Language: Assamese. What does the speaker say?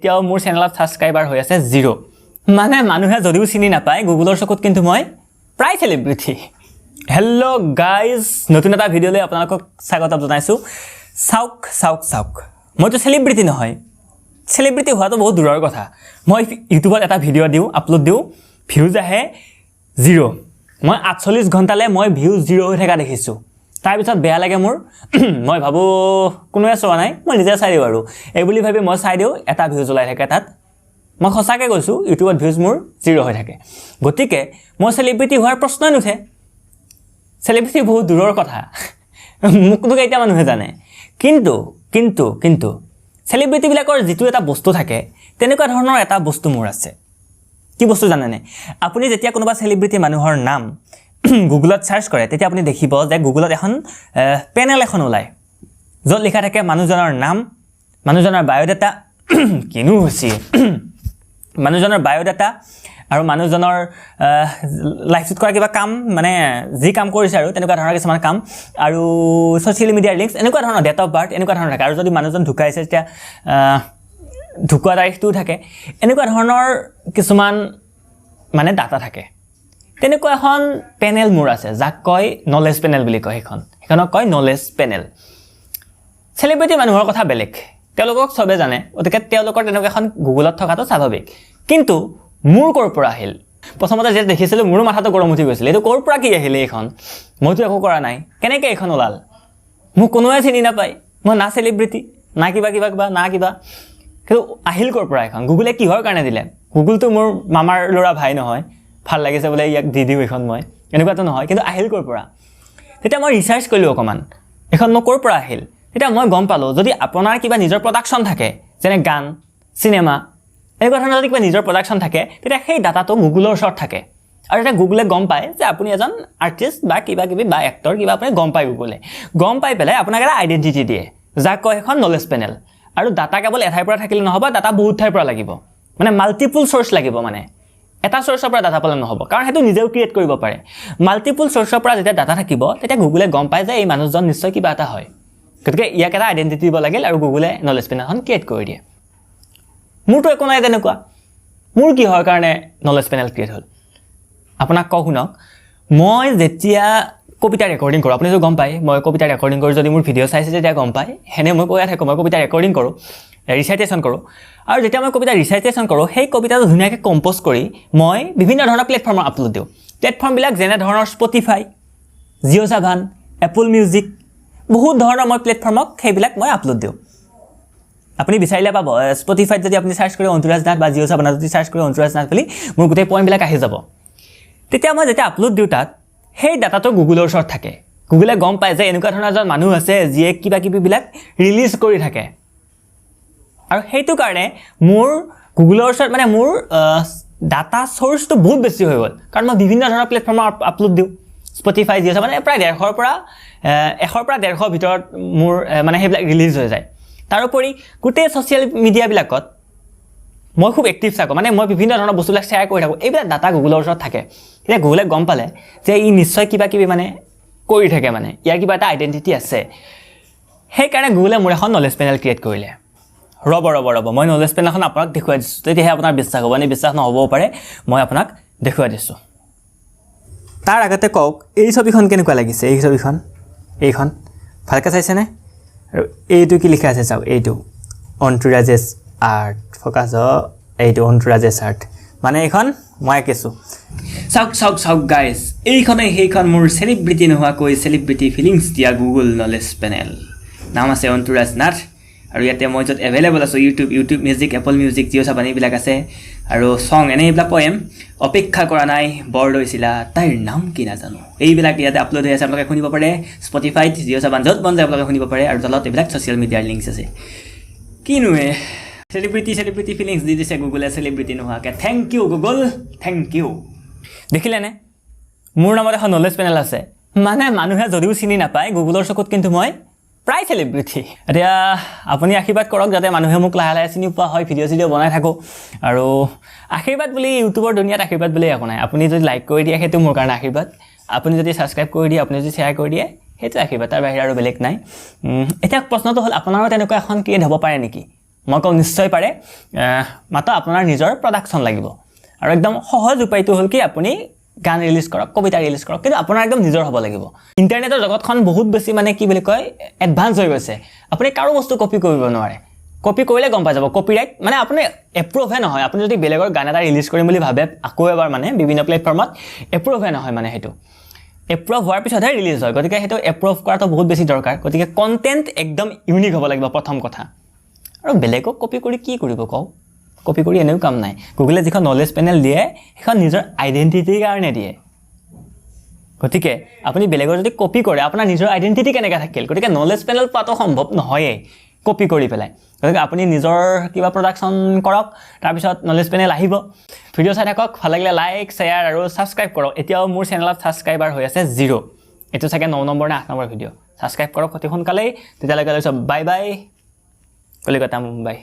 এতিয়াও মোৰ চেনেলত ছাবস্ক্ৰাইবাৰ হৈ আছে 0 মানে মানুহে যদিও চিনি নাপায় গুগলৰ চকুত কিন্তু মই প্ৰায় সেলিব্ৰিটি হেল্ল' গাইজ নতুন এটা ভিডিঅ'লৈ আপোনালোকক স্বাগতম জনাইছোঁ চাওক মইতো সেলিব্ৰিটি নহয় সেলিব্ৰিটি হোৱাটো বহুত দূৰৰ কথা মই ইউটিউবত এটা ভিডিঅ' দিওঁ আপলোড দিওঁ ভিউজ আহে 0 মই 48 ঘণ্টালৈ মই ভিউজ 0 হৈ থকা দেখিছোঁ তাৰপিছত বেয়া লাগে মোৰ মই ভাবোঁ কোনোৱে চোৱা নাই মই নিজে চাই দিওঁ আৰু এই বুলি ভাবি মই চাই দিওঁ এটা ভিউজ ওলাই থাকে তাত মই সঁচাকৈ কৈছোঁ ইউটিউবত ভিউজ মোৰ 0 হৈ থাকে গতিকে মই সেলিব্ৰিটি হোৱাৰ প্ৰশ্নই নুঠে সেলিব্ৰিটি বহুত দূৰৰ কথা মোকতো কেইটা মানুহে জানে কিন্তু সেলিব্ৰিটিবিলাকৰ যিটো এটা বস্তু থাকে তেনেকুৱা ধৰণৰ এটা বস্তু মোৰ আছে কি বস্তু জানেনে আপুনি যেতিয়া কোনোবা সেলিব্ৰিটি মানুহৰ নাম গুগলত সাৰ্চ কৰে তেতিয়া আপুনি দেখিব যে গুগলত এখন পেনেল এখন ওলায় য'ত লিখা থাকে মানুহজনৰ নাম মানুহজনৰ বায়োডাটা কিনো হৈছে মানুহজনৰ বায়োডাটা আৰু মানুহজনৰ লাইফত কৰা কিবা কাম মানে যি কাম কৰিছে আৰু তেনেকুৱা ধৰণৰ কিছুমান কাম আৰু ছ'চিয়েল মিডিয়াৰ লিংকছ এনেকুৱা ধৰণৰ ডেট অফ বাৰ্থ এনেকুৱা ধৰণৰ থাকে আৰু যদি মানুহজন ঢুকাইছে তেতিয়া ঢুকুৱা তাৰিখটোও থাকে এনেকুৱা ধৰণৰ কিছুমান মানে ডাটা থাকে তেনেকুৱা এখন পেনেল মোৰ আছে যাক কয় নলেজ পেনেল বুলি কয় সেইখনক কয় নলেজ পেনেল সেলিব্ৰিটি মানুহৰ কথা বেলেগ তেওঁলোকক চবে জানে গতিকে তেওঁলোকৰ তেনেকুৱা এখন গুগলত থকাটো স্বাভাৱিক কিন্তু মোৰ ক'ৰ পৰা আহিল প্ৰথমতে যেতিয়া দেখিছিলোঁ মোৰো মাথাটো গৰম উঠি গৈছিল এইটো ক'ৰ পৰা কি আহিলে এইখন মইতো একো কৰা নাই কেনেকৈ এইখন ওলাল মোক কোনোৱে চিনি নাপায় মই না সেলিব্ৰিটি না কিবা না কিবা কিন্তু আহিল ক'ৰ পৰা এখন গুগলে কিহৰ কাৰণে দিলে গুগলটো মোৰ মামাৰ ল'ৰা ভাই নহয় ভাল লাগিছে বোলে ইয়াক দি দিওঁ এইখন মই এনেকুৱাতো নহয় কিন্তু আহিল ক'ৰ পৰা তেতিয়া মই ৰিচাৰ্চ কৰিলোঁ অকণমান এইখন মই ক'ৰ পৰা আহিল তেতিয়া মই গম পালোঁ যদি আপোনাৰ কিবা নিজৰ প্ৰডাকশ্যন থাকে যেনে গান চিনেমা এনেকুৱা ধৰণৰ যদি কিবা নিজৰ প্ৰডাকশ্যন থাকে তেতিয়া সেই ডাটাটো গুগলৰ ওচৰত থাকে আৰু এতিয়া গুগলে গম পায় যে আপুনি এজন আৰ্টিষ্ট বা কিবা বা এক্টৰ কিবা আপুনি গম পায় গুগলে গম পাই পেলাই আপোনাক এটা আইডেণ্টিটি দিয়ে যাক কয় এখন নলেজ পেনেল আৰু ডাটা কেৱল এঠাইৰ পৰা থাকিলে নহ'ব ডাটা বহুত ঠাইৰ পৰা লাগিব মানে মাল্টিপুল চ'ৰ্চ লাগিব মানে এটা চ'ৰ্চৰ পৰা ডাটা পালে নহ'ব কাৰণ সেইটো নিজেও ক্ৰিয়েট কৰিব পাৰে মাল্টিপুল চ'ৰ্চৰ পৰা যেতিয়া ডাটা থাকিব তেতিয়া গুগলে গম পায় যে এই মানুহজন নিশ্চয় কিবা এটা হয় গতিকে ইয়াক এটা আইডেণ্টিটি দিব লাগিল আৰু গুগলে নলেজ পেনেলখন ক্ৰিয়েট কৰি দিয়ে মোৰতো একো নাই তেনেকুৱা মোৰ কিহৰ কাৰণে নলেজ পেনেল ক্ৰিয়েট হ'ল আপোনাক কওঁ শুনক মই যেতিয়া কবিতা ৰেকৰ্ডিং কৰোঁ আপুনিতো গম পায় মই কবিতা ৰেকৰ্ডিং কৰোঁ যদি মোৰ ভিডিঅ' চাইছে তেতিয়া গম পায় সেনে মই কৈয়ে থাকোঁ মই কবিতা ৰেকৰ্ডিং কৰোঁ ৰিচাইটেশ্যন কৰোঁ আৰু যেতিয়া মই কবিতা ৰিচাইটেশ্যন কৰোঁ সেই কবিতাটো ধুনীয়াকৈ কম্প'জ কৰি মই বিভিন্ন ধৰণৰ প্লেটফৰ্মত আপলোড দিওঁ প্লেটফৰ্মবিলাক যেনে ধৰণৰ Spotify Jio' Saavn Apple music বহুত ধৰণৰ মই প্লেটফৰ্মক সেইবিলাক মই আপলোড দিওঁ আপুনি বিচাৰিলে পাব স্পটিফাইত যদি আপুনি চাৰ্চ কৰি অন্তৰাজ নাথ বা জিঅ' সাভানত যদি চাৰ্চ কৰি অন্তৰাজ নাথ বুলি মোৰ গোটেই পইণ্টবিলাক আহি যাব তেতিয়া মই যেতিয়া আপলোড দিওঁ তাত সেই ডাটাটো গুগলৰ ওচৰত থাকে গুগলে গম পায় যে এনেকুৱা ধৰণৰ এজন মানুহ আছে যিয়ে কিবাকিবিবিলাক ৰিলিজ কৰি থাকে আৰু সেইটো কাৰণে মোৰ গুগলৰ ওচৰত মানে মোৰ ডাটা চ'ৰ্চটো বহুত বেছি হৈ গ'ল কাৰণ মই বিভিন্ন ধৰণৰ প্লেটফৰ্মত আপলোড দিওঁ স্পটিফাই জিঅ' সাভান প্ৰায় 100ৰ পৰা 100 ভিতৰত মোৰ মানে সেইবিলাক ৰিলিজ হৈ যায় তাৰোপৰি গোটেই ছ'চিয়েল মিডিয়াবিলাকত মই খুব এক্টিভ থাকোঁ মানে মই বিভিন্ন ধৰণৰ বস্তুবিলাক শ্বেয়াৰ কৰি থাকোঁ এইবিলাক ডাটা গুগলৰ ওচৰত থাকে এতিয়া গুগলে গম পালে যে ই নিশ্চয় কিবাকিবি মানে কৰি থাকে মানে ইয়াৰ কিবা এটা আইডেণ্টিটি আছে সেইকাৰণে গুগলে মোৰ এখন নলেজ পেনেল ক্ৰিয়েট কৰিলে ৰ'ব মই নলেজ পেনেলখন আপোনাক দেখুৱাই দিছোঁ তেতিয়াহে আপোনাৰ বিশ্বাস হ'ব নে বিশ্বাস নহ'বও পাৰে মই আপোনাক দেখুৱাই দিছোঁ তাৰ আগতে কওক এই ছবিখন কেনেকুৱা লাগিছে এই ছবিখন এইখন ভালকৈ চাইছেনে আৰু এইটো কি লিখা আছে চাওক এইটো অন্তৰাজেছ আৰ্ট ফ'কাছ এইটো অন্তৰাজেছ আৰ্ট মানে এইখন মই আঁকিছোঁ চাওক গাইজ এইখনে সেইখন মোৰ চেলিব্ৰিটি নোহোৱাকৈ চেলিব্ৰিটি ফিলিংছ দিয়া গুগল নলেজ পেনেল নাম আছে অন্তৰাজ নাথ আৰু ইয়াতে মই য'ত এভেইলেবল আছোঁ YouTube music Apple music Jio' Saavn এইবিলাক আছে আৰু ছং এনে এইবিলাক পয়েম অপেক্ষা কৰা নাই বৰ লৈছিলা তাইৰ নাম কি নাজানো এইবিলাক ইয়াতে আপলোড হৈ আছে আপোনালোকে শুনিব পাৰে স্পটিফাইত জিঅ' সাভান য'ত মন যায় আপোনালোকে শুনিব পাৰে আৰু তলত এইবিলাক ছ'চিয়েল মিডিয়াৰ লিংকছ আছে কিনোৱে চেলিব্ৰিটি ফিলিংছ দি দিছে গুগলে চেলিব্ৰিটি নোহোৱাকৈ thank you Google thank you দেখিলেনে মোৰ নামত এখন নলেজ পেনেল আছে মানে মানুহে যদিও চিনি নাপায় গুগলৰ চকুত কিন্তু মই প্ৰায় সেলিব্ৰিটি এতিয়া আপুনি আশীৰ্বাদ কৰক যাতে মানুহে মোক লাহে লাহে চিনি পোৱা হয় ভিডিঅ' বনাই থাকোঁ আৰু আশীৰ্বাদ বুলি ইউটিউবৰ দুনিয়াত আশীৰ্বাদ বুলি একো নাই আপুনি যদি লাইক কৰি দিয়ে সেইটো মোৰ কাৰণে আশীৰ্বাদ আপুনি যদি ছাবস্ক্ৰাইব কৰি দিয়ে আপুনি যদি শ্বেয়াৰ কৰি দিয়ে সেইটো আশীৰ্বাদ তাৰ বাহিৰে আৰু বেলেগ নাই এতিয়া প্ৰশ্নটো হ'ল আপোনাৰো তেনেকুৱা এখন ক্ৰিয়েট হ'ব পাৰে নেকি মই কওঁ নিশ্চয় পাৰে মাত্ৰ আপোনাৰ নিজৰ প্ৰডাকশ্যন লাগিব আৰু একদম সহজ উপায়টো হ'ল কি আপুনি গান ৰিলিজ কৰক কবিতা ৰিলিজ কৰক কিন্তু আপোনাৰ একদম নিজৰ হ'ব লাগিব ইণ্টাৰনেটৰ জগতখন বহুত বেছি মানে কি বুলি কয় এডভান্স হৈ গৈছে আপুনি কাৰো বস্তু কপি কৰিব নোৱাৰে কপি কৰিলে গম পাই যাব কপিৰাইট মানে আপুনি এপ্ৰুভে নহয় আপুনি যদি বেলেগৰ গান এটা ৰিলিজ কৰিম বুলি ভাবে আকৌ এবাৰ মানে বিভিন্ন প্লেটফৰ্মত এপ্ৰুভে নহয় মানে সেইটো এপ্ৰুভ হোৱাৰ পিছতহে ৰিলিজ হয় গতিকে সেইটো এপ্ৰুভ কৰাটো বহুত বেছি দৰকাৰ গতিকে কণ্টেণ্ট একদম ইউনিক হ'ব লাগিব প্ৰথম কথা আৰু বেলেগক কপি কৰি কি কৰিব কওঁ কপি কৰি এনেও কাম নাই গুগলে যিখন নলেজ পেনেল দিয়ে সেইখন নিজৰ আইডেণ্টিটিৰ কাৰণে দিয়ে গতিকে আপুনি বেলেগৰ যদি কপি কৰে আপোনাৰ নিজৰ আইডেণ্টিটি কেনেকৈ থাকিল গতিকে নলেজ পেনেল পোৱাটো সম্ভৱ নহয়েই কপি কৰি পেলাই গতিকে আপুনি নিজৰ কিবা প্ৰডাকশ্যন কৰক তাৰপিছত নলেজ পেনেল আহিব ভিডিঅ' চাই থাকক ভাল লাগিলে লাইক শ্বেয়াৰ আৰু ছাবস্ক্ৰাইব কৰক এতিয়াও মোৰ চেনেলত ছাবস্ক্ৰাইবাৰ হৈ আছে 0 এইটো চাগে 9 নম্বৰ নে 8 নম্বৰ ভিডিঅ' ছাবস্ক্ৰাইব কৰক অতি সোনকালেই তেতিয়ালৈকে লৈছোঁ বাই বাই কলিকতা মুম্বাই